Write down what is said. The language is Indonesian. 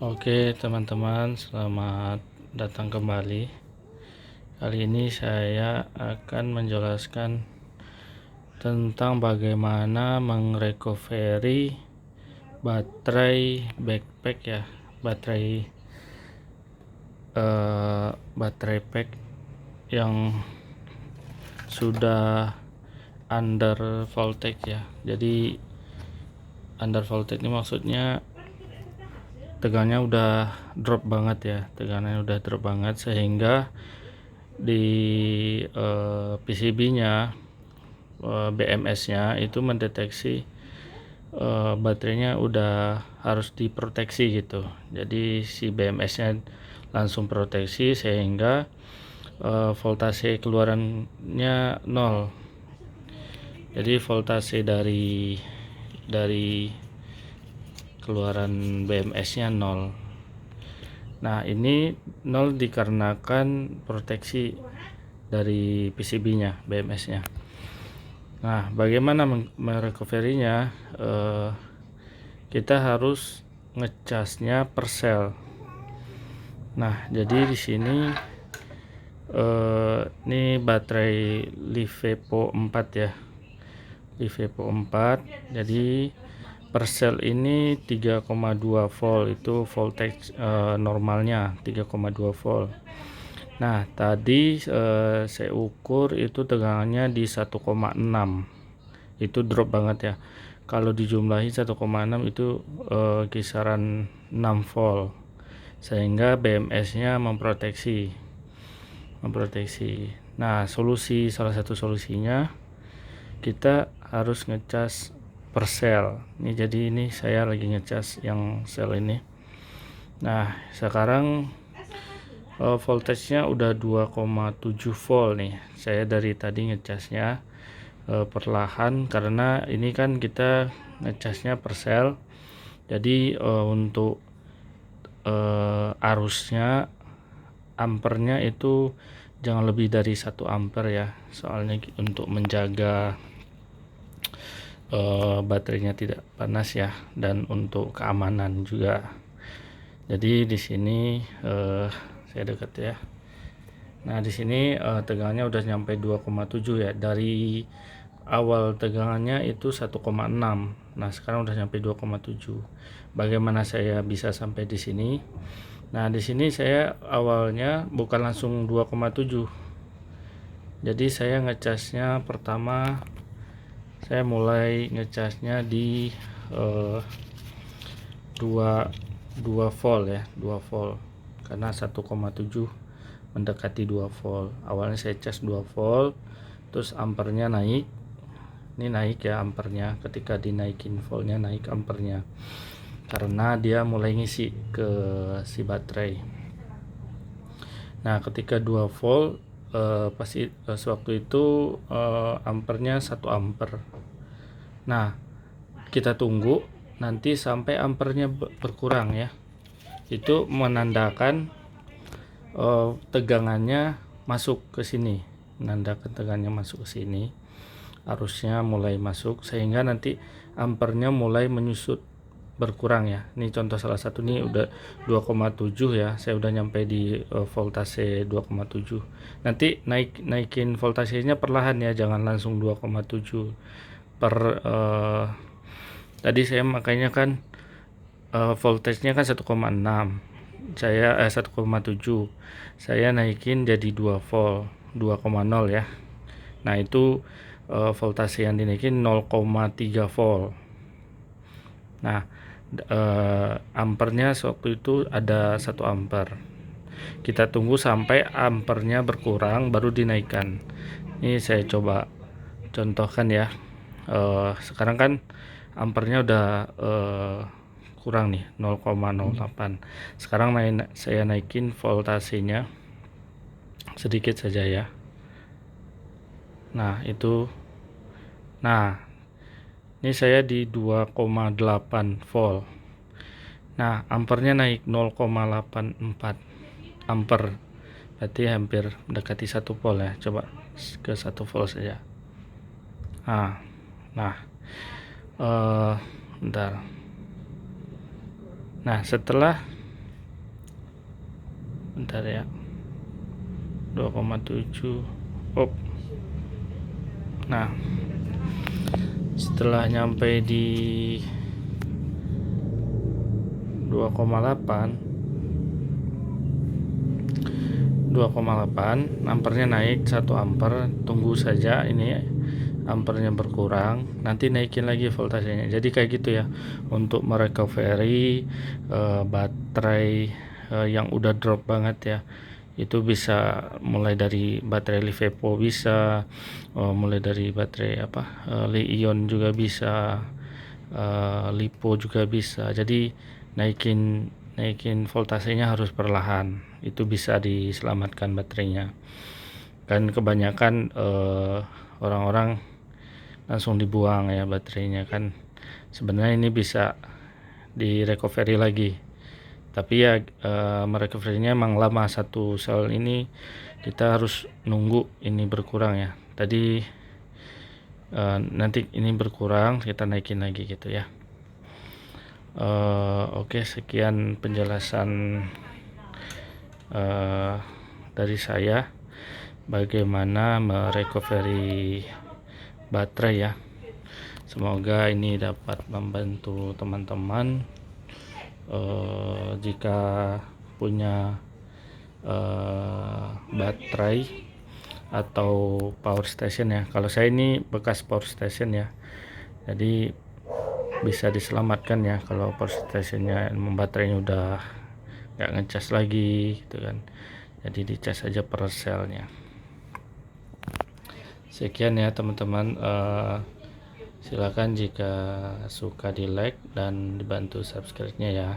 Oke teman-teman, selamat datang kembali. Kali ini saya akan menjelaskan tentang bagaimana merecovery baterai backpack ya, baterai pack yang sudah under voltage ya. Jadi under voltage ini maksudnya tegangannya udah drop banget ya, sehingga di PCB-nya, BMS-nya itu mendeteksi baterainya udah harus diproteksi gitu. Jadi si BMS-nya langsung proteksi sehingga voltase keluarannya 0. Jadi voltase dari keluaran BMS-nya 0. Nah, ini 0 dikarenakan proteksi dari PCB-nya, BMS-nya. Nah, bagaimana merecovery-nya? Kita harus ngecasnya per sel. Nah, jadi di sini ini baterai Livepo 4 ya. Livepo 4. Jadi per sel ini 3,2 volt, itu voltage normalnya 3,2 volt. Nah, tadi saya ukur itu tegangannya di 1,6. Itu drop banget ya. Kalau dijumlahi 1,6 itu kisaran 6 volt. Sehingga BMS-nya memproteksi. Nah, salah satu solusinya kita harus ngecas per sel. Jadi ini saya lagi ngecas yang sel ini. Nah, sekarang voltage-nya udah 2,7 volt nih. Saya dari tadi ngecasnya perlahan karena ini kan kita ngecasnya per sel. Jadi untuk arusnya, ampernya itu jangan lebih dari 1 ampere ya. Soalnya untuk menjaga baterainya tidak panas ya, dan untuk keamanan juga. Jadi di sini saya dekat ya. Nah, di sini tegangannya udah nyampe 2,7 ya. Dari awal tegangannya itu 1,6. Nah, sekarang udah nyampe 2,7. Bagaimana saya bisa sampai di sini? Nah, di sini saya awalnya bukan langsung 2,7. Jadi saya ngecasnya pertama, saya mulai ngecasnya di 2 volt ya, 2 volt. Karena 1,7 mendekati 2 volt. Awalnya saya cas 2 volt, terus ampernya naik. Ini naik ya ampernya, ketika dinaikin voltnya naik ampernya. Karena dia mulai ngisi ke si baterai. Nah, ketika 2 volt pasti sewaktu itu ampernya 1 ampere. Nah, kita tunggu nanti sampai ampernya berkurang ya. Itu menandakan tegangannya masuk ke sini, arusnya mulai masuk, sehingga nanti ampernya mulai menyusut berkurang ya. Ini contoh salah satu, nih udah 2,7 ya, saya udah nyampe di voltase 2,7. Nanti naikin voltasenya perlahan ya, jangan langsung 2,7 per tadi saya makanya kan voltasenya kan 1,6, saya 1,7, saya naikin jadi 2 volt, 2,0 ya. Nah, itu voltase yang dinaikin 0,3 volt. Nah, ampernya waktu itu ada 1 ampere. Kita tunggu sampai ampernya berkurang baru dinaikkan. Ini saya coba contohkan ya. Sekarang kan ampernya udah kurang nih, 0,08. Sekarang saya naikin voltasenya sedikit saja ya. Nah, ini saya di 2,8 volt. Nah, ampernya naik 0,84 ampere. Berarti hampir mendekati 1 volt ya. Coba ke 1 volt saja. Bentar. Nah, setelah bentar ya, 2,7. Nah, setelah nyampe di 2,8 ampernya naik 1 ampere. Tunggu saja ini ampernya berkurang, nanti naikin lagi voltasenya. Jadi kayak gitu ya, untuk merecovery baterai yang udah drop banget ya. Itu bisa mulai dari baterai Livepo, bisa mulai dari baterai Li-ion juga bisa, Lipo juga bisa. Jadi naikin voltasenya harus perlahan, itu bisa diselamatkan baterainya. Kan kebanyakan orang-orang langsung dibuang ya baterainya, kan sebenarnya ini bisa di recovery lagi, tapi ya merecoverynya emang lama. Satu sel ini kita harus nunggu ini berkurang ya. Tadi nanti ini berkurang, kita naikin lagi gitu ya. Oke, sekian penjelasan dari saya bagaimana merecovery baterai ya. Semoga ini dapat membantu teman-teman jika punya baterai atau power station ya. Kalau saya ini bekas power station ya, jadi bisa diselamatkan ya kalau power stationnya baterainya udah nggak ngecas lagi gitu kan. Jadi dicas aja per selnya. Sekian ya teman-teman, silakan jika suka di like dan dibantu subscribe-nya ya.